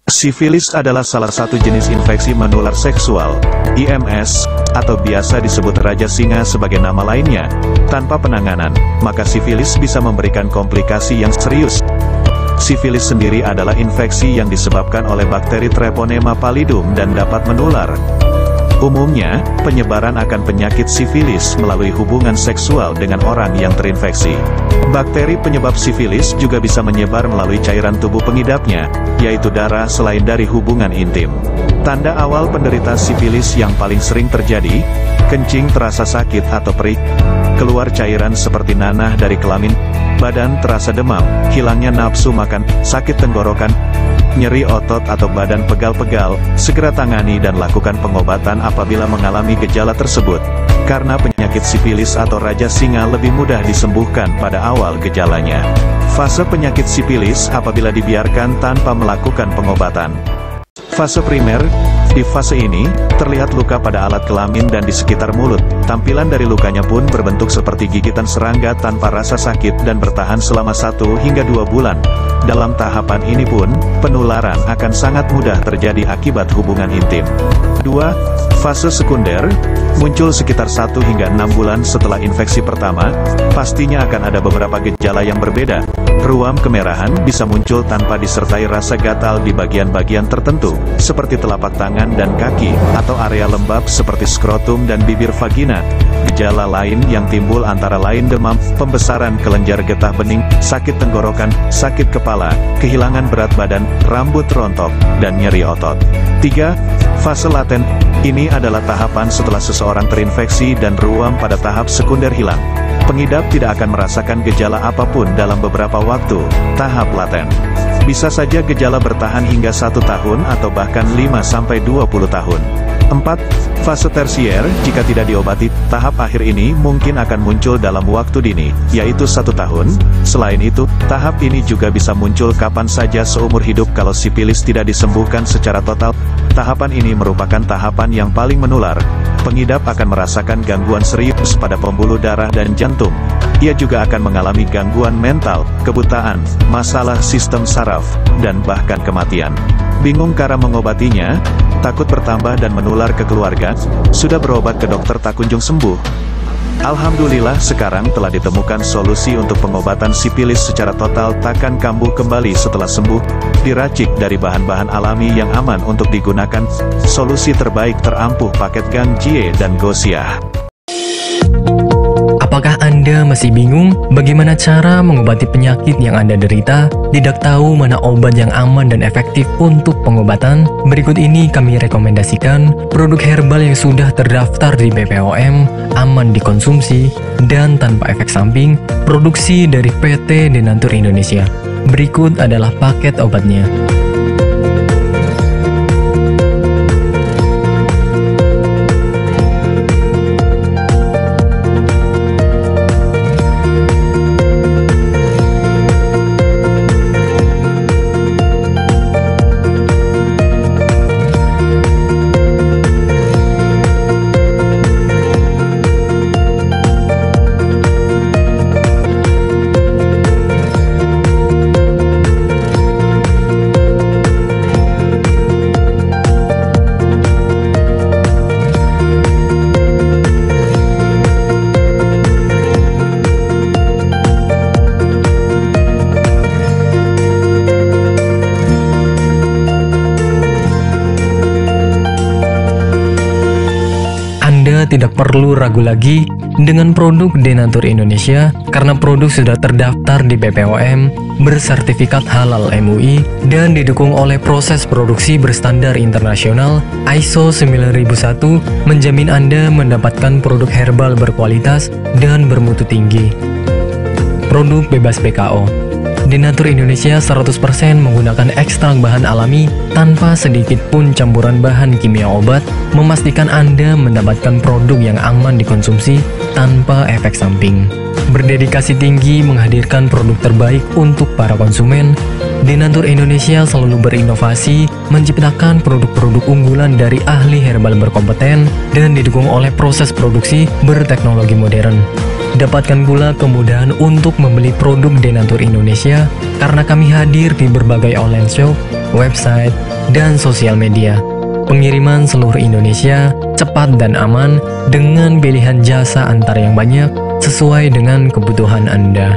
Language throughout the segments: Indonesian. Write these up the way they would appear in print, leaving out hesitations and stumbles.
Sifilis adalah salah satu jenis infeksi menular seksual, IMS, atau biasa disebut Raja Singa sebagai nama lainnya. Tanpa penanganan, maka sifilis bisa memberikan komplikasi yang serius. Sifilis sendiri adalah infeksi yang disebabkan oleh bakteri Treponema pallidum dan dapat menular. Umumnya, penyebaran akan penyakit sifilis melalui hubungan seksual dengan orang yang terinfeksi. Bakteri penyebab sifilis juga bisa menyebar melalui cairan tubuh pengidapnya, yaitu darah selain dari hubungan intim. Tanda awal penderita sifilis yang paling sering terjadi, kencing terasa sakit atau perih, keluar cairan seperti nanah dari kelamin, badan terasa demam, hilangnya nafsu makan, sakit tenggorokan, nyeri otot atau badan pegal-pegal, segera tangani dan lakukan pengobatan apabila mengalami gejala tersebut. Karena penyakit sifilis atau Raja Singa lebih mudah disembuhkan pada awal gejalanya. Fase penyakit sifilis apabila dibiarkan tanpa melakukan pengobatan. Fase primer. Di fase ini, terlihat luka pada alat kelamin dan di sekitar mulut. Tampilan dari lukanya pun berbentuk seperti gigitan serangga tanpa rasa sakit dan bertahan selama 1 hingga 2 bulan. Dalam tahapan ini pun, penularan akan sangat mudah terjadi akibat hubungan intim. 2. Fase sekunder, muncul sekitar 1 hingga 6 bulan setelah infeksi pertama, pastinya akan ada beberapa gejala yang berbeda. Ruam kemerahan bisa muncul tanpa disertai rasa gatal di bagian-bagian tertentu, seperti telapak tangan dan kaki, atau area lembab seperti skrotum dan bibir vagina. Gejala lain yang timbul antara lain demam, pembesaran kelenjar getah bening, sakit tenggorokan, sakit kepala, kehilangan berat badan, rambut rontok, dan nyeri otot. 3. Fase laten. Ini adalah tahapan setelah seseorang terinfeksi dan ruam pada tahap sekunder hilang. Pengidap tidak akan merasakan gejala apapun dalam beberapa waktu. Tahap laten. Bisa saja gejala bertahan hingga 1 tahun atau bahkan 5-20 tahun. 4. Fase tersier, jika tidak diobati, tahap akhir ini mungkin akan muncul dalam waktu dini, yaitu 1 tahun. Selain itu, tahap ini juga bisa muncul kapan saja seumur hidup kalau sifilis tidak disembuhkan secara total. Tahapan ini merupakan tahapan yang paling menular. Pengidap akan merasakan gangguan serius pada pembuluh darah dan jantung. Ia juga akan mengalami gangguan mental, kebutaan, masalah sistem saraf, dan bahkan kematian. Bingung cara mengobatinya? Takut bertambah dan menular ke keluarga? Sudah berobat ke dokter tak kunjung sembuh? Alhamdulillah sekarang telah ditemukan solusi untuk pengobatan sifilis secara total takkan kambuh kembali setelah sembuh, diracik dari bahan-bahan alami yang aman untuk digunakan. Solusi terbaik terampuh paket Gang Jie dan Gosiah. Apakah Anda masih bingung bagaimana cara mengobati penyakit yang Anda derita? Tidak tahu mana obat yang aman dan efektif untuk pengobatan? Berikut ini kami rekomendasikan produk herbal yang sudah terdaftar di BPOM, aman dikonsumsi, dan tanpa efek samping, produksi dari PT Denatur Indonesia. Berikut adalah paket obatnya. Tidak perlu ragu lagi dengan produk Denatur Indonesia karena produk sudah terdaftar di BPOM, bersertifikat halal MUI, dan didukung oleh proses produksi berstandar internasional ISO 9001, menjamin Anda mendapatkan produk herbal berkualitas dan bermutu tinggi. Produk bebas PKO. Denatur Indonesia 100% menggunakan ekstrak bahan alami tanpa sedikit pun campuran bahan kimia obat, memastikan Anda mendapatkan produk yang aman dikonsumsi tanpa efek samping. Berdedikasi tinggi menghadirkan produk terbaik untuk para konsumen, Denatur Indonesia selalu berinovasi, menciptakan produk-produk unggulan dari ahli herbal berkompeten dan didukung oleh proses produksi berteknologi modern. Dapatkan pula kemudahan untuk membeli produk Denatur Indonesia karena kami hadir di berbagai online shop, website, dan sosial media. Pengiriman seluruh Indonesia cepat dan aman dengan pilihan jasa antar yang banyak sesuai dengan kebutuhan Anda.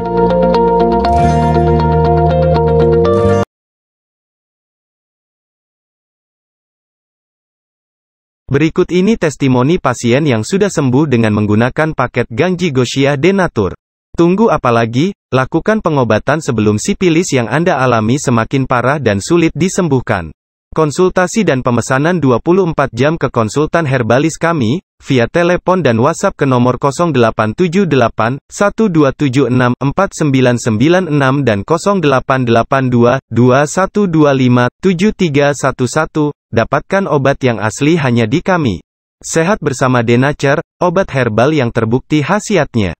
Berikut ini testimoni pasien yang sudah sembuh dengan menggunakan paket Gangji Goshiah Denatur. Tunggu apa lagi? Lakukan pengobatan sebelum sifilis yang Anda alami semakin parah dan sulit disembuhkan. Konsultasi dan pemesanan 24 jam ke konsultan herbalis kami, via telepon dan WhatsApp ke nomor 0878 1276 4996 dan 0882 2125 7311. Dapatkan obat yang asli hanya di kami. Sehat bersama Denatur, obat herbal yang terbukti khasiatnya.